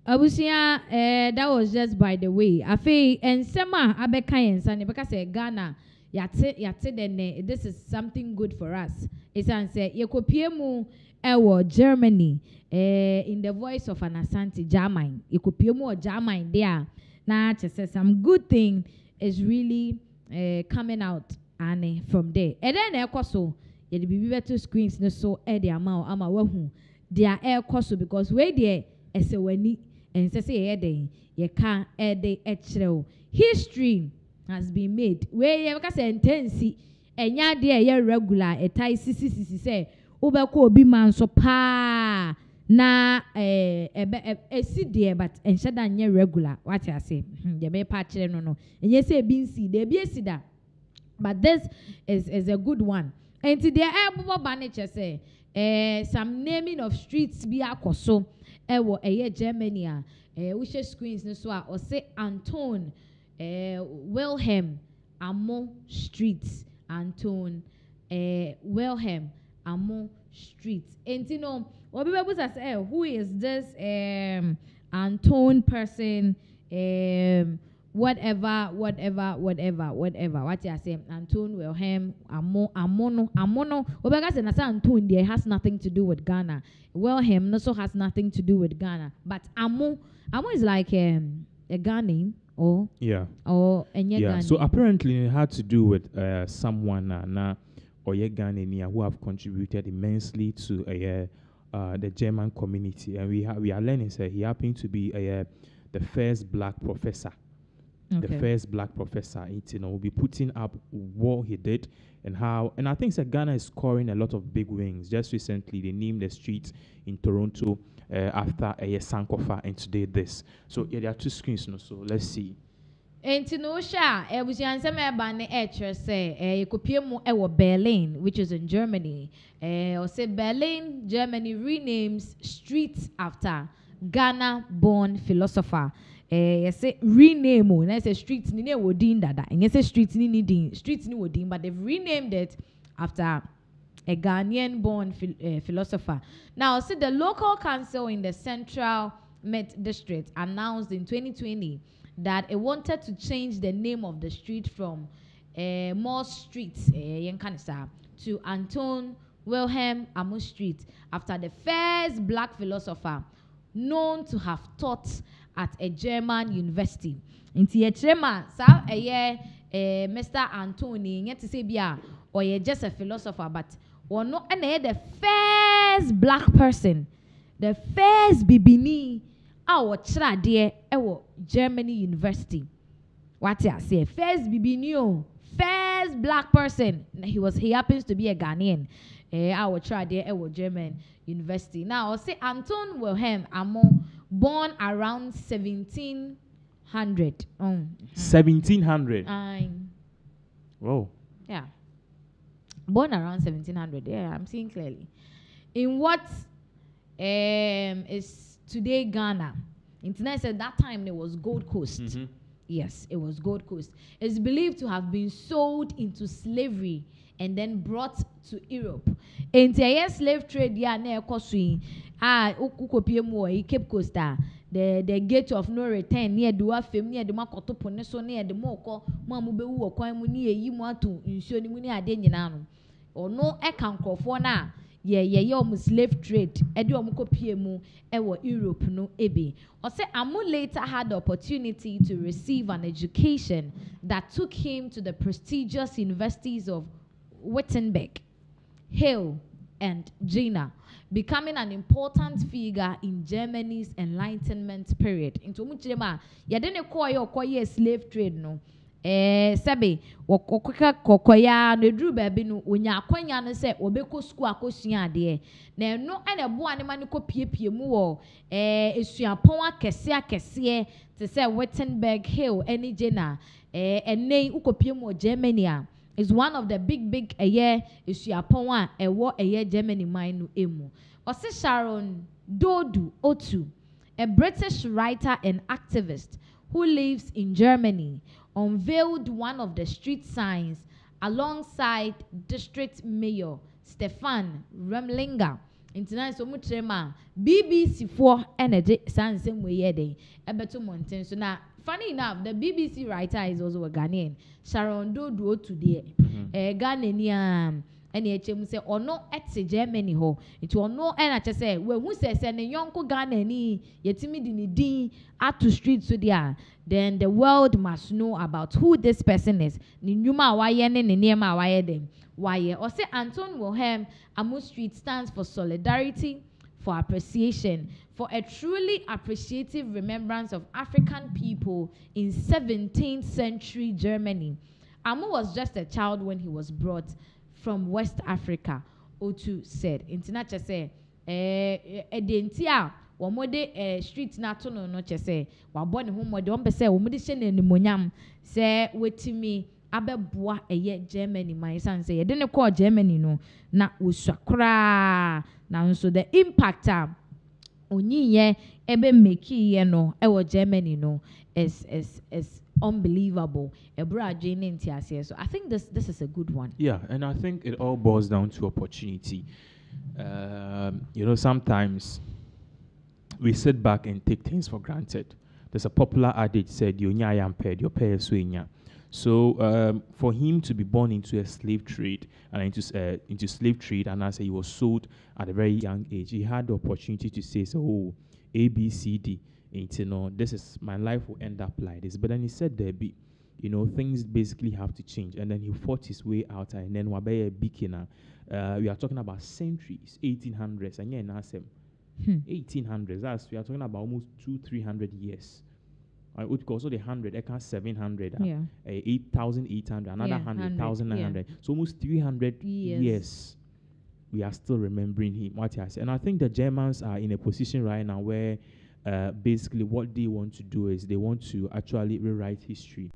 Abusia, that was just by the way. Afe and Sema Abeka and Sani because Ghana yate then this is something good for us. It's answer Yekopiemu Germany in the voice of an Asante German. Yekopiemu German there. Now says some good thing is really coming out and from there. And then so you be better screens no so the amount ama wahu their air cost because where there esewani and say ye can de history has been made where you can say intense enya de regular etai sisi say obeko obi man so pa na esi there but enshada nye regular what I say the me pa kire no enye say bin si de bi esi da but this is a good one. And today, I manager say, some naming of streets be akoso. Germany, which screens no so or say Anton, Wilhelm, Amo Streets, Anton, Wilhelm, Amo Streets. And you know, what people say, who is this Anton person? Whatever. What you say, Anton Wilhelm, Amono. Because Anton there has nothing to do with Ghana. Wilhelm also has nothing to do with Ghana. But Amo is like a Ghanaian or yeah. So apparently it had to do with someone or a Ghanaian who have contributed immensely to the German community, and we are learning. So he happened to be the first black professor. Okay. The first black professor, will be putting up what he did and how. And I think that Ghana is scoring a lot of big wins. Just recently, they named the street in Toronto after Sankofa, and today this. So there are two screens, so let's see. And to know, was say, Berlin, which is in Germany. Or say Berlin, Germany renames streets after Ghana-born philosopher. Say rename and I say streets ni wodin dada and say streets ni wodin, but they've renamed it after a Ghanaian born philosopher. Now see the local council in the Central Met District announced in 2020 that it wanted to change the name of the street from more streets to Anton Wilhelm Amo Street after the first black philosopher known to have taught at a German university. Inti Yechema, Mr. Antony, yet to say bia, or you're just a philosopher, but or no, and the first black person, the first bibini, our chra dear, Germany University. What I say, first bibini, first black person. He happens to be a Ghanaian. Our chra dear, German University. Now, I'll say Anton Wilhelm Amo. Born around 1700. 1700. Whoa. Yeah. Born around 1700. Yeah, I'm seeing clearly. In what is today Ghana? Internet said that time there was Gold Coast. Mm-hmm. Yes, it was Gold Coast. It's believed to have been sold into slavery and then brought to Europe. Entire slave trade ya na ekosui ukopie Cape Coast the gate of no return near Dua Fem near the Makotopo so near the Moko Mamubewu or Kwaimu near Yimuatu Inshoni Muni Adenyanano or no ekankrofo na ye slave trade eduomukopie mu ewo Europe no ebe or say Amu later had the opportunity to receive an education that took him to the prestigious universities of Wittenberg, Halle, and Jena, becoming an important figure in Germany's Enlightenment period. Into muchema, yadene koye slave trade no. Sabe, kokoya no dru baby no onya akwanya no se obeko school akosua de. Na no ene bo ane mane ko piepie mu wo esuapon akese te se Wittenberg, Halle, ene Jena, ene ukopie mu Germany a is one of the big esuapon a ewo Germany mine no emu. Ose Sharon Dodu Otu, a British writer and activist who lives in Germany, unveiled one of the street signs alongside District Mayor Stefan Remlinger Internet so much BBC for energy sans same way yede ebeto mountain. So now funny enough, the BBC writer is also a Ghanaian. Sharon Dodo today. Ghanaian and HM say or no at Germany ho. It will no and I just say well who says and a young Ghanaian yetimi dini out to street so there. Then the world must know about who this person is. Ni nyuma waye ne ni nema waye dem. Why? Or say Anton Wilhelm Amu Street stands for solidarity, for appreciation, for a truly appreciative remembrance of African people in 17th century Germany. Amu was just a child when he was brought from West Africa, Otu said. Intinacha say, Edentia, wamode street nato no chese, wabone humode, say, wamudishen in the monyam, say, wetimi. Abeboa eye Germany my son say you didn't call Germany no na usakra na so the impact onyiye ebe make ye no ewo Germany no is unbelievable. So I think this is a good one. Yeah, and I think it all boils down to opportunity. Sometimes we sit back and take things for granted. There's a popular adage said you nya impaired, your pay is nya. So for him to be born into a slave trade and into slave trade, and as he was sold at a very young age, he had the opportunity to say, "So, A, B, C, D. This is my life will end up like this." But then he said, "There be, things basically have to change." And then he fought his way out, and then Wabeye Bikina. We are talking about centuries, 1800s, and yeah, 1800s. We are talking about almost 200-300 years. I would also the 100, 700, 8,800, another 100,900. So almost 300 years. We are still remembering him. What I said, and I think the Germans are in a position right now where basically what they want to do is they want to actually rewrite history.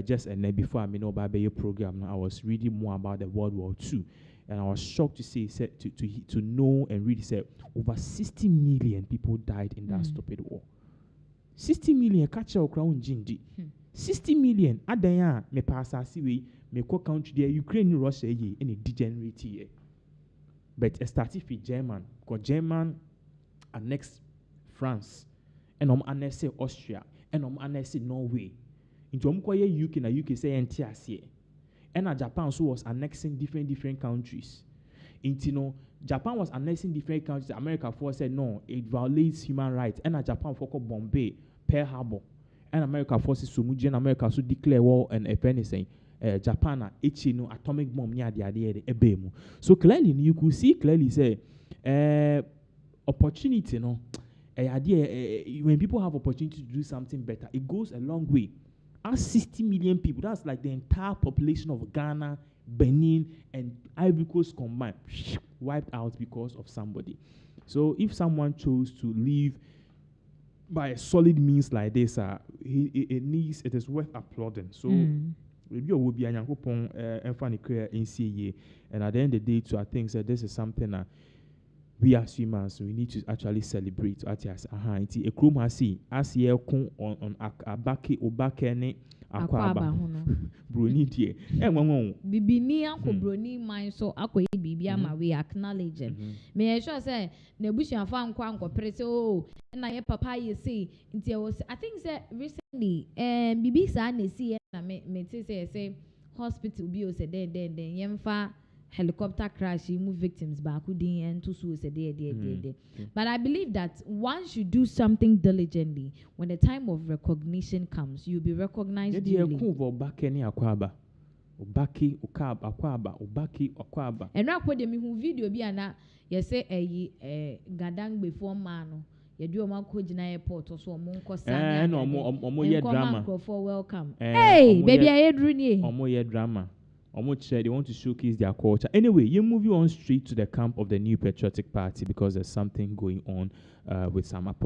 Just and then before I about your program, I was reading more about the World War II, and I was shocked to see to know and read said over 60 million people died in that stupid war. 60 million catch our crown jindi. 60 million adaya me passasi we me ko country there Ukraine Russia ye any degenerate here. But a started with German, because German annexed France, and annexed Austria, and annexed Norway. Into UK na UK say NTS and Japan so was annexing different countries. Japan was annexing different countries. America said no, it violates human rights. And Japan focus Bombay, Pearl Harbor, and America forces Sumuji and America so declare war and if anything, Japan atomic bomb near the idea ebemu. So clearly you could see clearly say opportunity idea when people have opportunity to do something better, it goes a long way. As 60 million people, that's like the entire population of Ghana, Benin, and Ivory Coast combined, wiped out because of somebody. So if someone chose to live by a solid means like this, it is worth applauding. So maybe will be and at the end of the day too, I think that this is something that we as humans we need to actually celebrate. A chrome has see as ye on abaki obakene akwaba broni die bibini akọ broni man so akọ bibi ama we acknowledge me sure say na bushia fa nkwa pere say oh na ye papa ye say nti was I think say recently bibi sa na see na me say hospital bi o say den yemfa helicopter crash, you move victims back and to suicide there. But I believe that once you do something diligently, when the time of recognition comes, you'll be recognized. And now put them in video be ana you say a gadang before man. You do a man coach in airport or so monko sang drama for welcome. Hey, baby, I had drama. They want to showcase their culture. Anyway, you're moving on straight to the camp of the New Patriotic Party because there's something going on with some